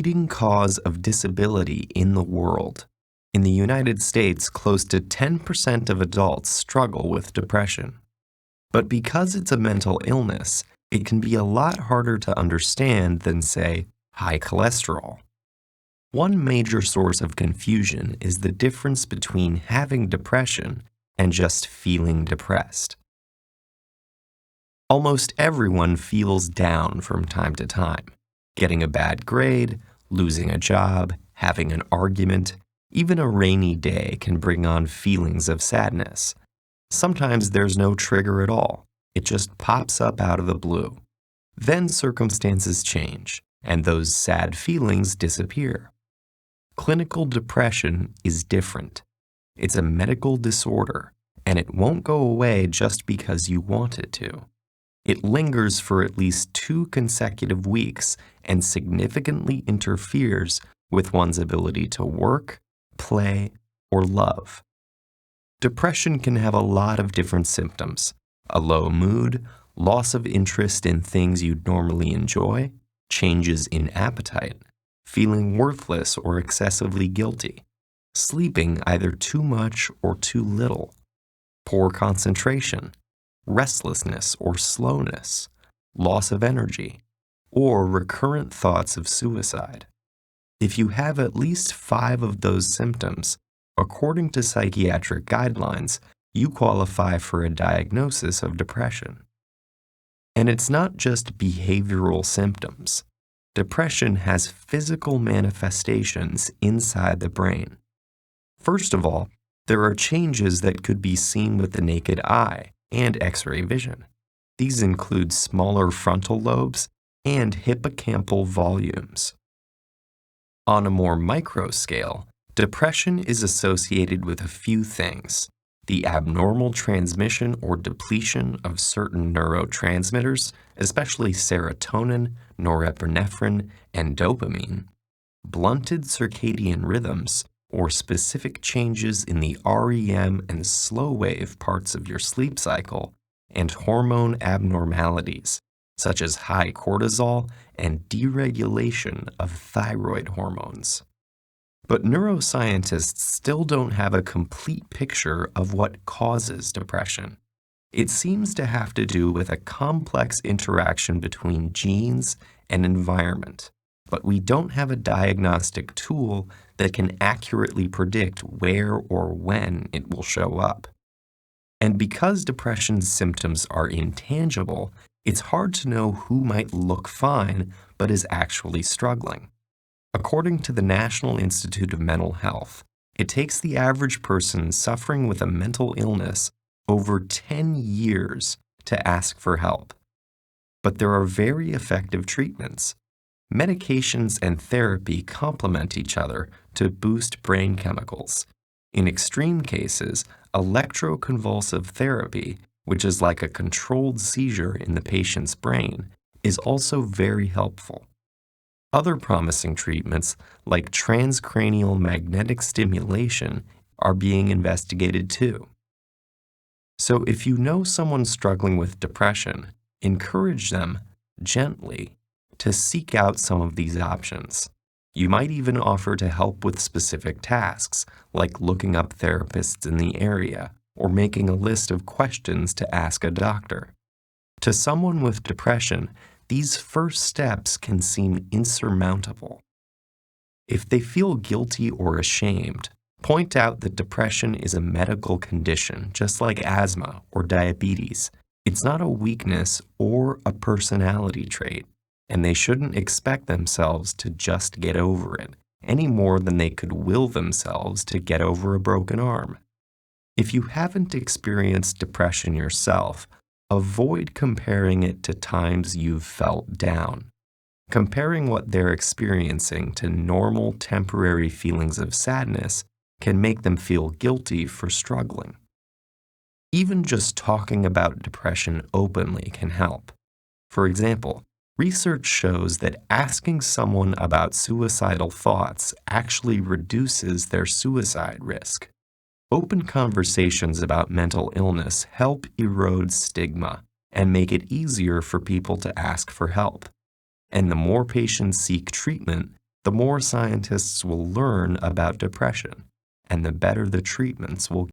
leading cause of disability in the world. In the United States, close to 10% of adults struggle with depression. But because it's a mental illness, it can be a lot harder to understand than, say, high cholesterol. One major source of confusion is the difference between having depression and just feeling depressed. Almost everyone feels down from time to time. Getting a bad grade, losing a job, having an argument, even a rainy day can bring on feelings of sadness. Sometimes there's no trigger at all. It just pops up out of the blue. Then circumstances change, and those sad feelings disappear. Clinical depression is different. It's a medical disorder, and it won't go away just because you want it to. It lingers for at least 2 consecutive weeks and significantly interferes with one's ability to work, play, or love. Depression can have a lot of different symptoms: a low mood, loss of interest in things you'd normally enjoy, changes in appetite, feeling worthless or excessively guilty, sleeping either too much or too little, poor concentration, restlessness or slowness, loss of energy, or recurrent thoughts of suicide. If you have at least 5 of those symptoms, according to psychiatric guidelines, you qualify for a diagnosis of depression. And it's not just behavioral symptoms. Depression has physical manifestations inside the brain. First of all, there are changes that could be seen with the naked eye and X-ray vision. These include smaller frontal lobes and hippocampal volumes. On a more micro scale, depression is associated with a few things: the abnormal transmission or depletion of certain neurotransmitters, especially serotonin, norepinephrine, and dopamine, blunted circadian rhythms, or specific changes in the REM and slow wave parts of your sleep cycle, and hormone abnormalities, such as high cortisol and deregulation of thyroid hormones. But neuroscientists still don't have a complete picture of what causes depression. It seems to have to do with a complex interaction between genes and environment, but we don't have a diagnostic tool that can accurately predict where or when it will show up. And because depression's symptoms are intangible, it's hard to know who might look fine but is actually struggling. According to the National Institute of Mental Health, it takes the average person suffering with a mental illness over 10 years to ask for help. But there are very effective treatments. Medications and therapy complement each other to boost brain chemicals. In extreme cases, electroconvulsive therapy, which is like a controlled seizure in the patient's brain, is also very helpful. Other promising treatments, like transcranial magnetic stimulation, are being investigated too. So if you know someone struggling with depression, encourage them, gently, to seek out some of these options. You might even offer to help with specific tasks, like looking up therapists in the area or making a list of questions to ask a doctor. To someone with depression, these first steps can seem insurmountable. If they feel guilty or ashamed, point out that depression is a medical condition, just like asthma or diabetes. It's not a weakness or a personality trait, and they shouldn't expect themselves to just get over it, any more than they could will themselves to get over a broken arm. If you haven't experienced depression yourself, avoid comparing it to times you've felt down. Comparing what they're experiencing to normal temporary feelings of sadness can make them feel guilty for struggling. Even just talking about depression openly can help. For example, research shows that asking someone about suicidal thoughts actually reduces their suicide risk. Open conversations about mental illness help erode stigma and make it easier for people to ask for help. And the more patients seek treatment, the more scientists will learn about depression, and the better the treatments will